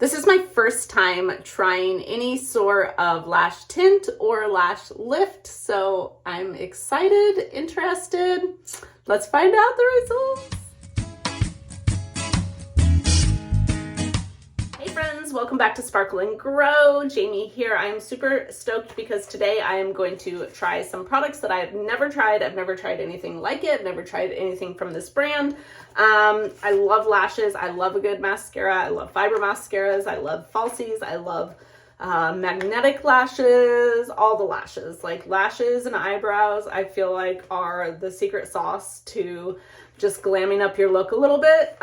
This is my first time trying any sort of lash tint or lash lift, so I'm excited, interested. Let's find out the results. Hey friends, welcome back to Sparkle and Grow. Jamie here. I am super stoked because today I am going to try some products that I've never tried. I've never tried anything like it. I've never tried anything from this brand. I love lashes. I love a good mascara. I love fiber mascaras. I love falsies. I love magnetic lashes, all the lashes. Like lashes and eyebrows, I feel like are the secret sauce to just glamming up your look a little bit.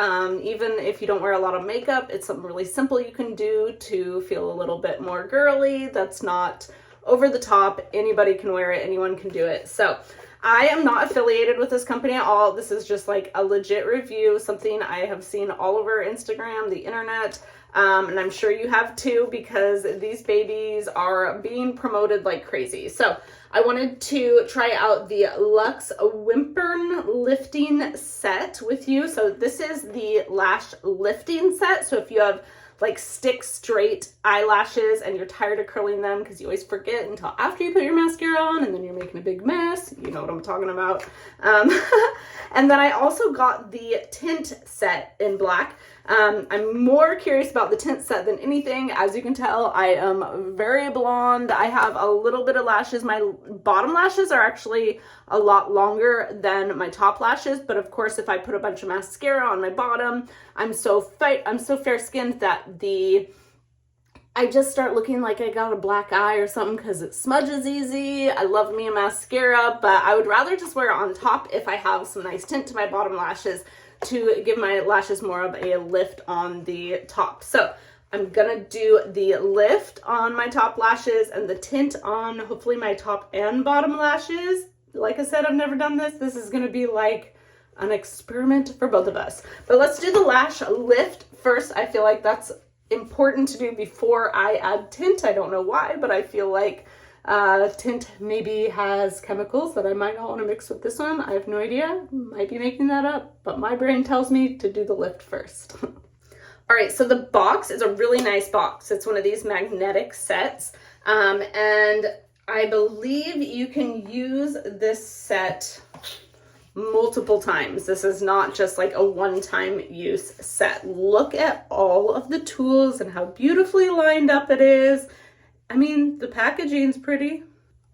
Even if you don't wear a lot of makeup, it's something really simple you can do to feel a little bit more girly. That's not over the top. Anybody can wear it. Anyone can do it. So I am not affiliated with this company at all. This is just like a legit review, something I have seen all over Instagram, the internet, and I'm sure you have too, because these babies are being promoted like crazy. So I wanted to try out the Luxe Whimper Lifting Set with you. So this is the lash lifting set. So if you have like stick straight eyelashes and you're tired of curling them because you always forget until after you put your mascara on and then you're making a big mess, you know what I'm talking about. And then I also got the tint set in black. I'm more curious about the tint set than anything. As you can tell, I am very blonde. I have a little bit of lashes. My bottom lashes are actually a lot longer than my top lashes, but of course, if I put a bunch of mascara on my bottom, I'm so fair-skinned that I just start looking like I got a black eye or something because it smudges easy. I love me a mascara, but I would rather just wear it on top if I have some nice tint to my bottom lashes to give my lashes more of a lift on the top. So I'm gonna do the lift on my top lashes and the tint on hopefully my top and bottom lashes. Like I said, I've never done this. This is gonna be like an experiment for both of us. But let's do the lash lift first. I feel like that's important to do before I add tint. I don't know why, but I feel like tint maybe has chemicals that I might not want to mix with this one. I have no idea. Might be making that up, but my brain tells me to do the lift first. All right, so the box is a really nice box. It's one of these magnetic sets, and I believe you can use this set multiple times. This is not just like a one-time use set. Look at all of the tools and how beautifully lined up it is. I mean, the packaging's pretty.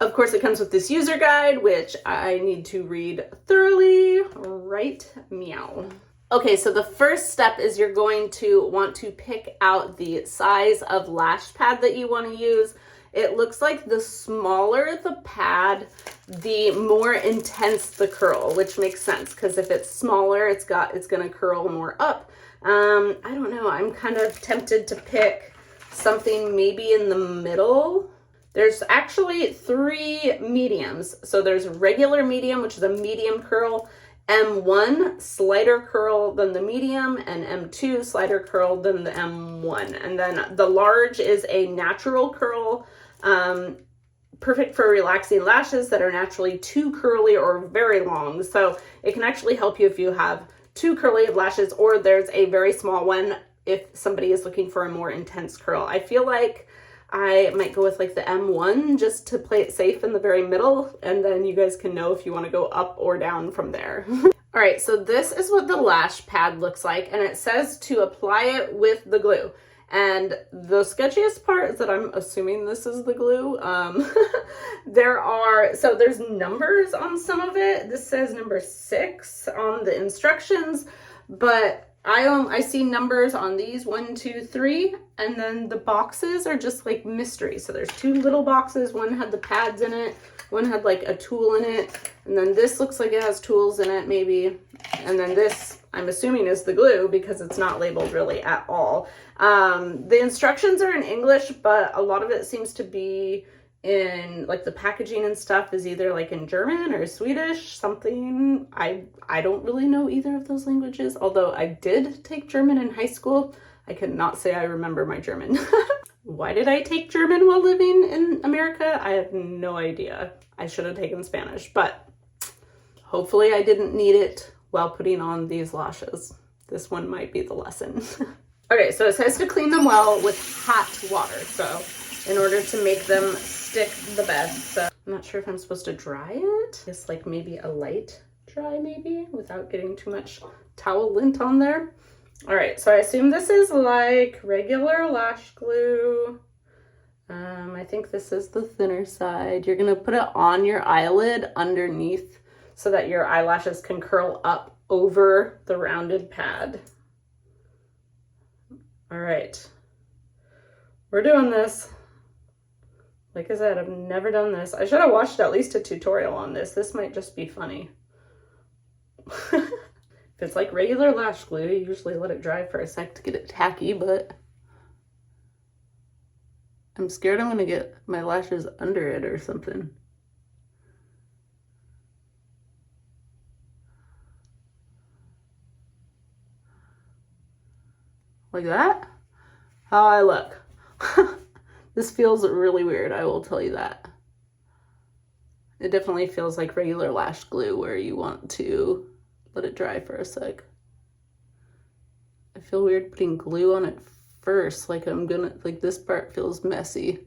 Of course, it comes with this user guide, which I need to read thoroughly. Right, meow. Okay, so the first step is you're going to want to pick out the size of lash pad that you want to use. It looks like the smaller the pad, the more intense the curl, which makes sense because if it's smaller, it's gonna curl more up. I don't know, I'm kind of tempted to pick something maybe in the middle. There's actually 3 mediums. So there's regular medium, which is a medium curl, M1 slighter curl than the medium, and M2 slighter curl than the M1. And then the large is a natural curl, perfect for relaxing lashes that are naturally too curly or very long. So it can actually help you if you have too curly of lashes, or there's a very small one if somebody is looking for a more intense curl. I feel like I might go with like the M1 just to play it safe in the very middle, and then you guys can know if you want to go up or down from there. All right, so this is what the lash pad looks like, and it says to apply it with the glue. And the sketchiest part is that I'm assuming this is the glue. There's numbers on some of it. This says number 6 on the instructions, but I see numbers on these 1, 2, 3, and then the boxes are just like mystery. So there's 2 little boxes. One had the pads in it, one had like a tool in it, and then this looks like it has tools in it maybe, and then this I'm assuming is the glue because it's not labeled really at all. The instructions are in English, but a lot of it seems to be in like the packaging and stuff is either like in German or Swedish, something. I don't really know either of those languages, although I did take German in high school. I cannot say I remember my German. Why did I take German while living in America? I have no idea. I should have taken Spanish, but hopefully I didn't need it while putting on these lashes. This one might be the lesson. Okay, so it says to clean them well with hot water. So in order to make them stick the best. So I'm not sure if I'm supposed to dry it. Just like maybe a light dry maybe without getting too much towel lint on there. All right, so I assume this is like regular lash glue. I think this is the thinner side. You're gonna put it on your eyelid underneath so that your eyelashes can curl up over the rounded pad. All right, we're doing this. Like I said, I've never done this. I should have watched at least a tutorial on this. This might just be funny. If it's like regular lash glue, you usually let it dry for a sec to get it tacky, but I'm scared I'm gonna get my lashes under it or something. Like that? How I look. This feels really weird, I will tell you that. It definitely feels like regular lash glue where you want to let it dry for a sec. I feel weird putting glue on it first, like this part feels messy.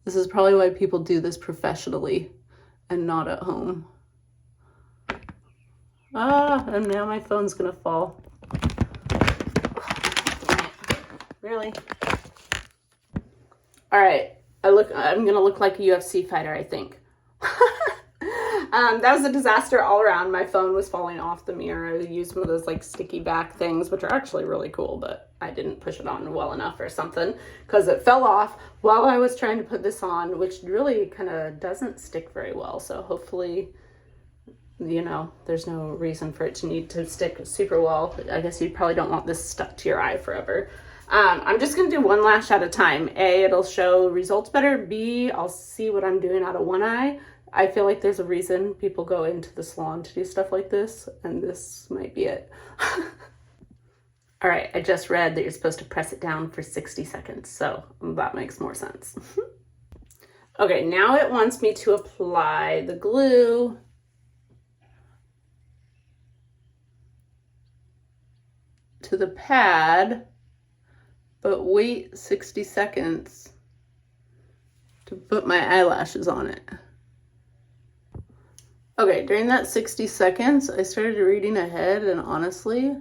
This is probably why people do this professionally and not at home. And now my phone's gonna fall. Really? All right, I'm gonna look like a UFC fighter, I think. That was a disaster all around. My phone was falling off the mirror. I used one of those like sticky back things, which are actually really cool, but I didn't push it on well enough or something because it fell off while I was trying to put this on, which really kind of doesn't stick very well. So hopefully, you know, there's no reason for it to need to stick super well. I guess you probably don't want this stuck to your eye forever. I'm just going to do one lash at a time. A, it'll show results better. B, I'll see what I'm doing out of one eye. I feel like there's a reason people go into the salon to do stuff like this, and this might be it. All right, I just read that you're supposed to press it down for 60 seconds, so that makes more sense. Okay, now it wants me to apply the glue. To the pad, but wait 60 seconds to put my eyelashes on it. Okay, during that 60 seconds, I started reading ahead, and honestly,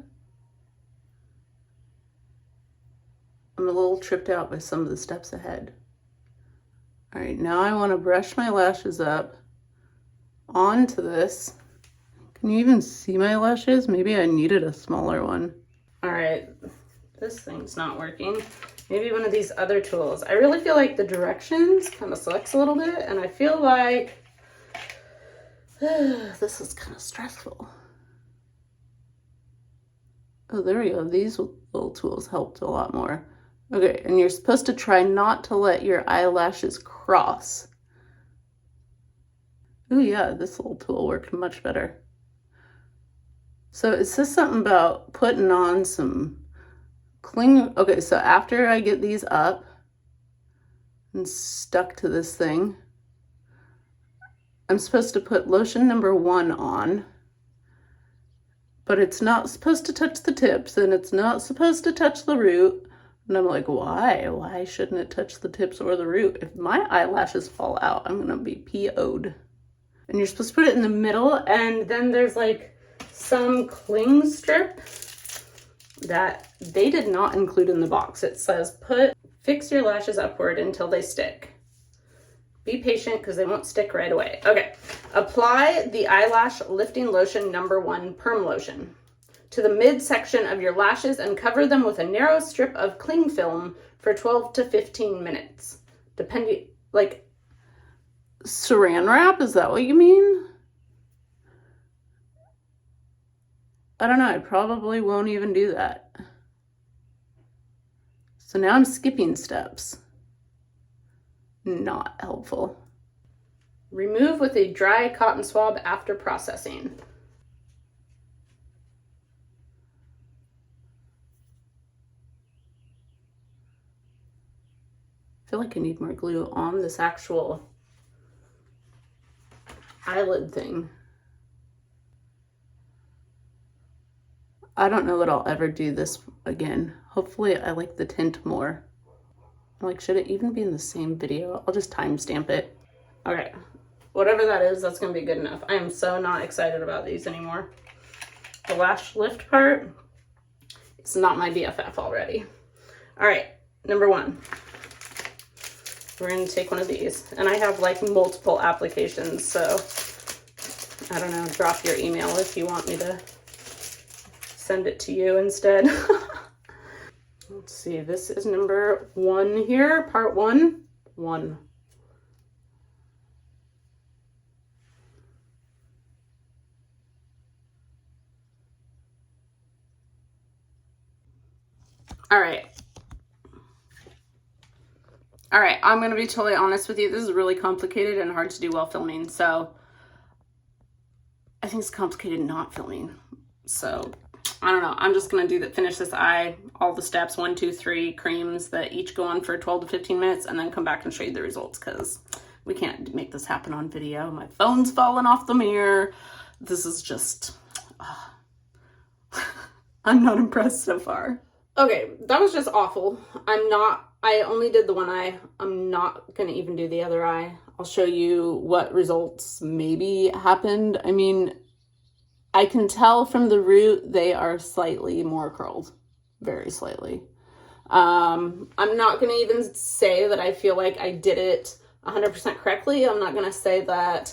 I'm a little tripped out by some of the steps ahead. All right, now I want to brush my lashes up onto this. Can you even see my lashes? Maybe I needed a smaller one. All right, this thing's not working. Maybe one of these other tools. I really feel like the directions kind of sucks a little bit, and I feel like this is kind of stressful. Oh, there we go. These little tools helped a lot more. Okay, and you're supposed to try not to let your eyelashes cross. Oh yeah, this little tool worked much better. So it says something about putting on some cling. Okay, so after I get these up and stuck to this thing, I'm supposed to put lotion number 1 on, but it's not supposed to touch the tips and it's not supposed to touch the root. And I'm like, why? Why shouldn't it touch the tips or the root? If my eyelashes fall out, I'm gonna be PO'd. And you're supposed to put it in the middle, and then there's like some cling strip that they did not include in the box. It says fix your lashes upward until they stick. Be patient because they won't stick right away. Okay, apply the eyelash lifting lotion number 1 perm lotion to the midsection of your lashes and cover them with a narrow strip of cling film for 12 to 15 minutes. Depending, like saran wrap, is that what you mean? I don't know, I probably won't even do that. So now I'm skipping steps. Not helpful. Remove with a dry cotton swab after processing. I feel like I need more glue on this actual eyelid thing. I don't know that I'll ever do this again. Hopefully I like the tint more. Like, should it even be in the same video? I'll just timestamp it. Okay, whatever that is, that's gonna be good enough. I am so not excited about these anymore. The lash lift part, it's not my BFF already. All right, number one. We're gonna take one of these. And I have like multiple applications, so I don't know, drop your email if you want me to send it to you instead. Let's see, this is number one here, part one. All right. All right, I'm gonna be totally honest with you. This is really complicated and hard to do while filming, so I think it's complicated not filming. So I don't know. I'm just gonna finish this eye, all the steps, 1, 2, 3 creams that each go on for 12 to 15 minutes, and then come back and show you the results because we can't make this happen on video. My phone's falling off the mirror. This is just, I'm not impressed so far. Okay, that was just awful. I only did the one eye. I'm not gonna even do the other eye. I'll show you what results maybe happened. I mean, I can tell from the root they are slightly more curled, very slightly. I'm not gonna even say that I feel like I did it 100% correctly. I'm not gonna say that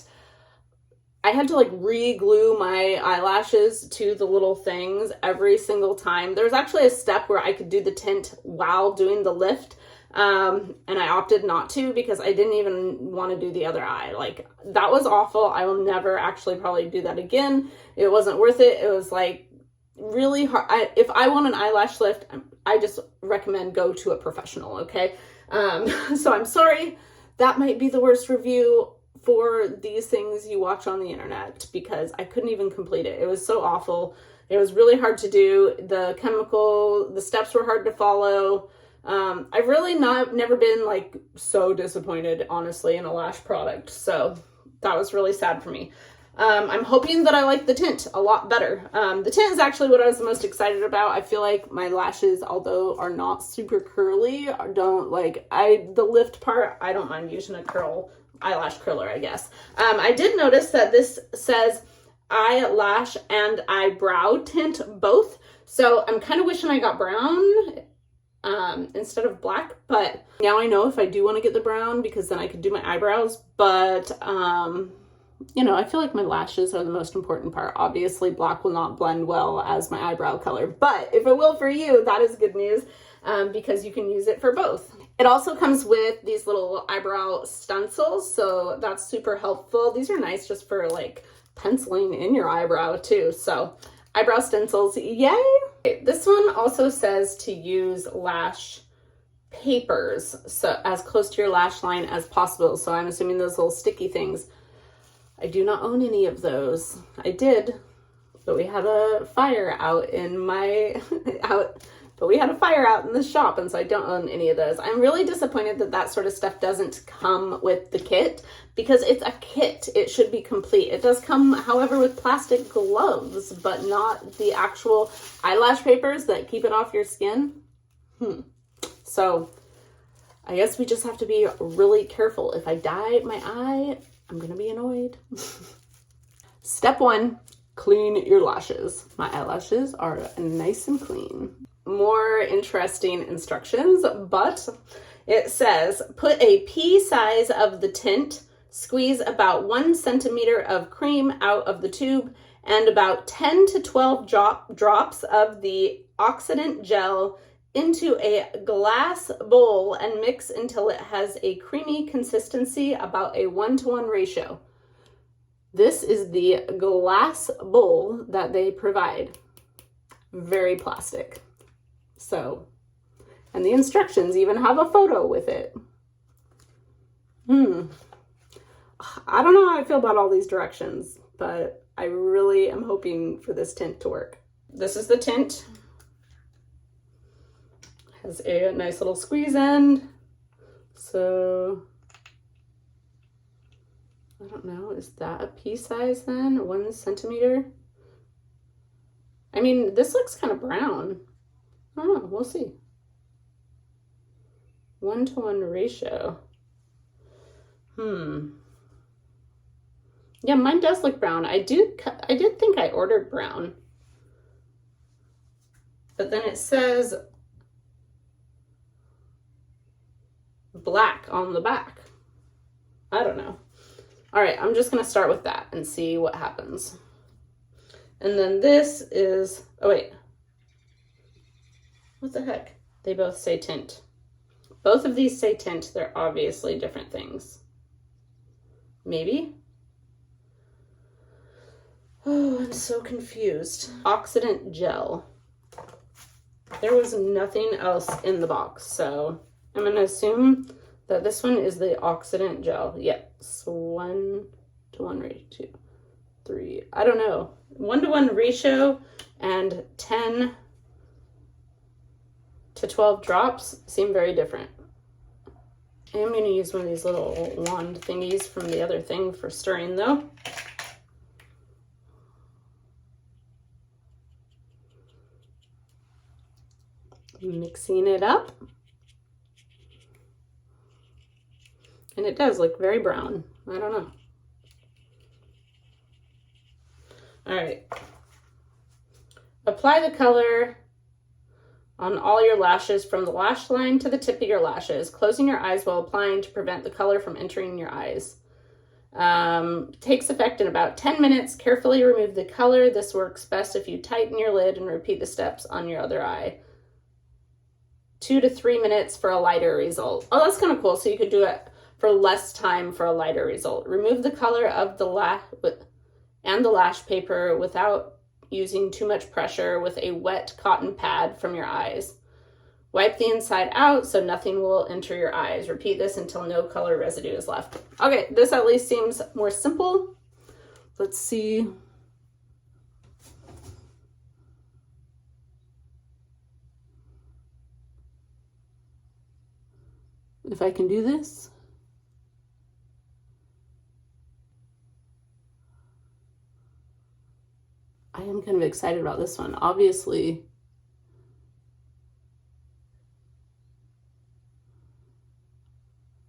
I had to like re-glue my eyelashes to the little things every single time. There's actually a step where I could do the tint while doing the lift. And I opted not to because I didn't even want to do the other eye. Like, that was awful. I will never actually probably do that again. It wasn't worth it. It was like really hard. If I want an eyelash lift, I just recommend go to a professional, okay? So I'm sorry. That might be the worst review for these things you watch on the internet because I couldn't even complete it. It was so awful. It was really hard to do. The steps were hard to follow. I've really never been like so disappointed, honestly, in a lash product. So that was really sad for me. I'm hoping that I like the tint a lot better. The tint is actually what I was the most excited about. I feel like my lashes, although are not super curly, the lift part, I don't mind using a eyelash curler, I guess. I did notice that this says eyelash and eyebrow tint both. So I'm kind of wishing I got brown instead of black, but now I know if I do want to get the brown because then I could do my eyebrows. But you know, I feel like my lashes are the most important part. Obviously black will not blend well as my eyebrow color, but if it will for you, that is good news because you can use it for both. It also comes with these little eyebrow stencils, so that's super helpful. These are nice just for like penciling in your eyebrow too. So eyebrow stencils, yay! This one also says to use lash papers, so as close to your lash line as possible. So I'm assuming those little sticky things. I do not own any of those. I did, but we had a fire out in the shop, and so I don't own any of those. I'm really disappointed that that sort of stuff doesn't come with the kit because it's a kit. It should be complete. It does come, however, with plastic gloves, but not the actual eyelash papers that keep it off your skin. So I guess we just have to be really careful. If I dye my eye, I'm gonna be annoyed. Step one, clean your lashes. My eyelashes are nice and clean. More interesting instructions, but it says put a pea size of the tint, squeeze about 1 centimeter of cream out of the tube, and about 10 to 12 drops of the oxidant gel into a glass bowl and mix until it has a creamy consistency, about a 1-to-1 ratio. This is the glass bowl that they provide. Very plastic. So, and the instructions even have a photo with it. I don't know how I feel about all these directions, but I really am hoping for this tint to work. This is the tint. Has a nice little squeeze end. So, I don't know, is that a pea size then? 1 centimeter? I mean, this looks kind of brown. I don't know, we'll see. 1-to-1 ratio. Yeah, mine does look brown. I did think I ordered brown. But then it says black on the back. I don't know. All right, I'm just gonna start with that and see what happens. And then this is, oh wait. What the heck? They both say tint. Both of these say tint. They're obviously different things. Maybe? Oh, I'm so confused. Oxidant gel. There was nothing else in the box, so I'm gonna assume that this one is the oxidant gel. Yes, 1-to-1 ratio, 2, 3, I don't know. 1-to-1 ratio and 10 to 12 drops seem very different. I am gonna use one of these little wand thingies from the other thing for stirring though. Mixing it up. And it does look very brown. I don't know. All right. Apply the color on all your lashes from the lash line to the tip of your lashes, closing your eyes while applying to prevent the color from entering your eyes. Takes effect in about 10 minutes. Carefully remove the color. This works best if you tighten your lid and repeat the steps on your other eye. 2 to 3 minutes for a lighter result. Oh, that's kind of cool. So you could do it for less time for a lighter result. Remove the color of the lash paper without using too much pressure with a wet cotton pad from your eyes. Wipe the inside out so nothing will enter your eyes. Repeat this until no color residue is left. Okay, this at least seems more simple. Let's see. If I can do this. I am kind of excited about this one. Obviously,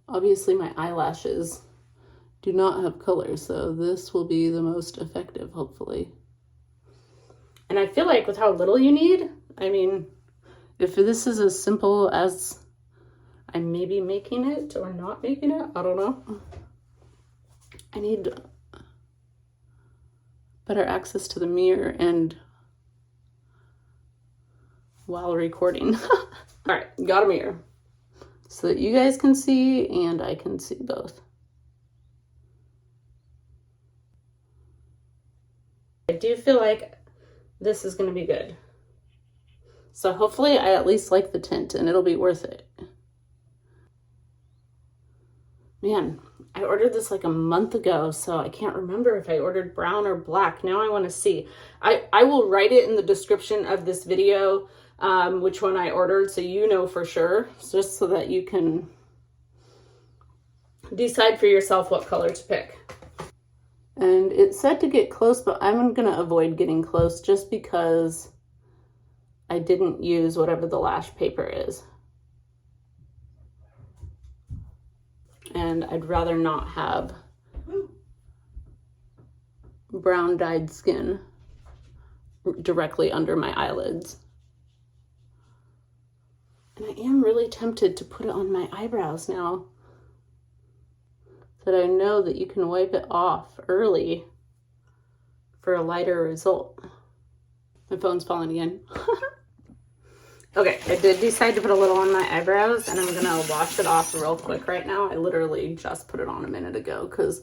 my eyelashes do not have color, so this will be the most effective, hopefully. And I feel like with how little you need, I mean, if this is as simple as I may be making it or not making it, I don't know. I need better access to the mirror and while recording. All right, got a mirror so that you guys can see and I can see both. I do feel like this is going to be good. So hopefully I at least like the tint and it'll be worth it. Man, I ordered this like a month ago, so I can't remember if I ordered brown or black. Now I want to see. I will write it in the description of this video, which one I ordered, so you know for sure, just so that you can decide for yourself what color to pick. And it said to get close, but I'm going to avoid getting close just because I didn't use whatever the lash paper is. And I'd rather not have brown dyed skin directly under my eyelids. And I am really tempted to put it on my eyebrows now, so that I know that you can wipe it off early for a lighter result. My phone's falling again. Okay, I did decide to put a little on my eyebrows, and I'm gonna wash it off real quick right now. I literally just put it on a minute ago because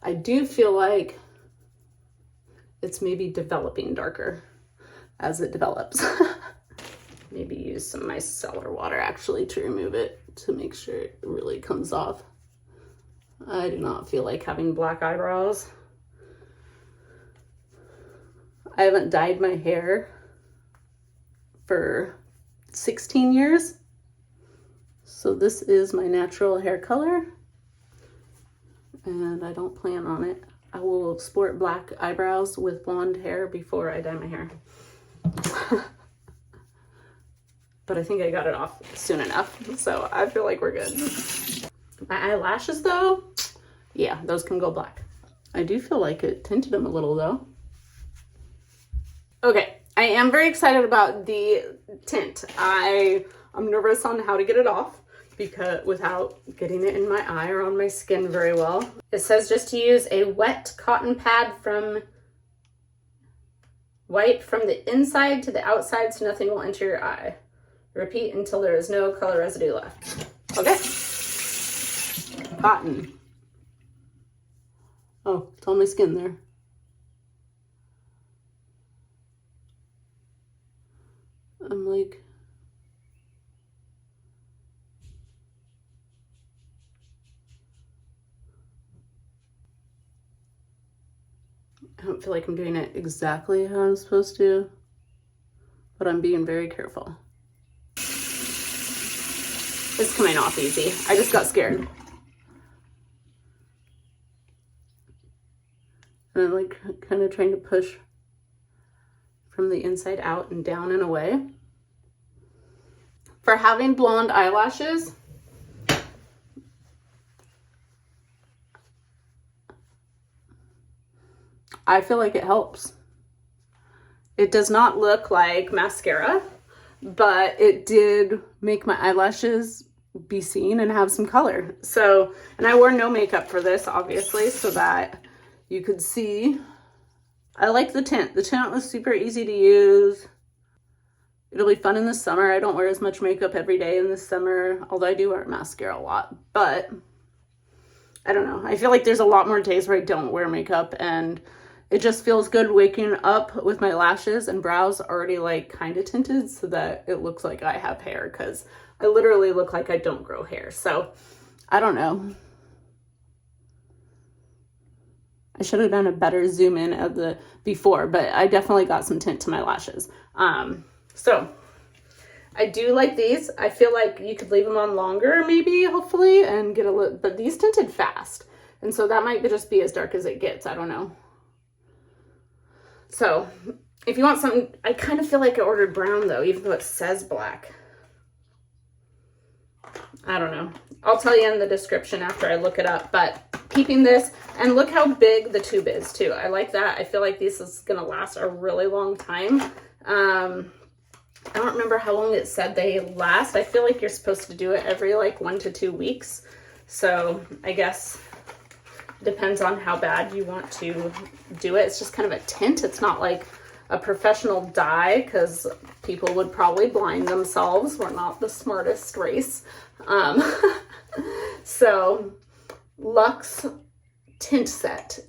I do feel like it's maybe developing darker as it develops. Maybe use some micellar water actually to remove it to make sure it really comes off. I do not feel like having black eyebrows. I haven't dyed my hair for 16 years. So this is my natural hair color. And I don't plan on it. I will sport black eyebrows with blonde hair before I dye my hair. But I think I got it off soon enough, so I feel like we're good. My eyelashes though, yeah, those can go black. I do feel like it tinted them a little though. Okay, I am very excited about the tint. I'm nervous on how to get it off because without getting it in my eye or on my skin very well. It says just to use a wet cotton pad wipe from the inside to the outside so nothing will enter your eye. Repeat until there is no color residue left. Okay. Cotton. Oh, it's on my skin there. I'm like, I don't feel like I'm doing it exactly how I'm supposed to, but I'm being very careful. It's coming off easy. I just got scared. And I'm like kind of trying to push from the inside out and down and away. For having blonde eyelashes, I feel like it helps. It does not look like mascara, but it did make my eyelashes be seen and have some color. So, and I wore no makeup for this, obviously, so that you could see. I like the tint. The tint was super easy to use. It'll be fun in the summer. I don't wear as much makeup every day in the summer, although I do wear mascara a lot, but I don't know. I feel like there's a lot more days where I don't wear makeup, and it just feels good waking up with my lashes and brows already like kind of tinted so that it looks like I have hair, because I literally look like I don't grow hair. So I don't know. I should have done a better zoom in of the before, but I definitely got some tint to my lashes. So I do like these. I feel like you could leave them on longer maybe, hopefully, and get a little, but these tinted fast. And so that might just be as dark as it gets. I don't know. So if you want something, I kind of feel like I ordered brown though, even though it says black. I don't know. I'll tell you in the description after I look it up, but keeping this, and look how big the tube is too. I like that. I feel like this is going to last a really long time. I don't remember how long it said they last. I feel like you're supposed to do it every like 1 to 2 weeks. So I guess it depends on how bad you want to do it. It's just kind of a tint. It's not like a professional dye, because people would probably blind themselves. We're not the smartest race. So Luxe Tint Set.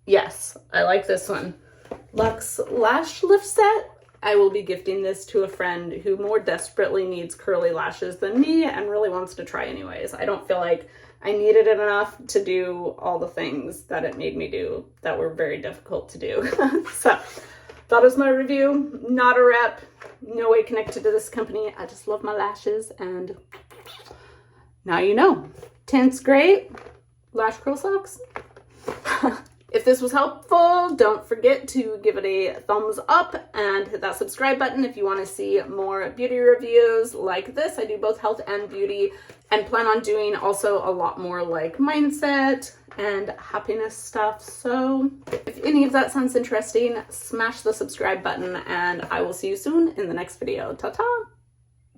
Yes, I like this one. Luxe Lash Lift Set. I will be gifting this to a friend who more desperately needs curly lashes than me and really wants to try anyways. I don't feel like I needed it enough to do all the things that it made me do that were very difficult to do. So that is my review. Not a rep, no way connected to this company. I just love my lashes, and now you know. Tint's great. Lash curl sucks. If this was helpful, don't forget to give it a thumbs up and hit that subscribe button if you want to see more beauty reviews like this. I do both health and beauty, and plan on doing also a lot more like mindset and happiness stuff. So if any of that sounds interesting, smash the subscribe button, and I will see you soon in the next video. Ta-ta!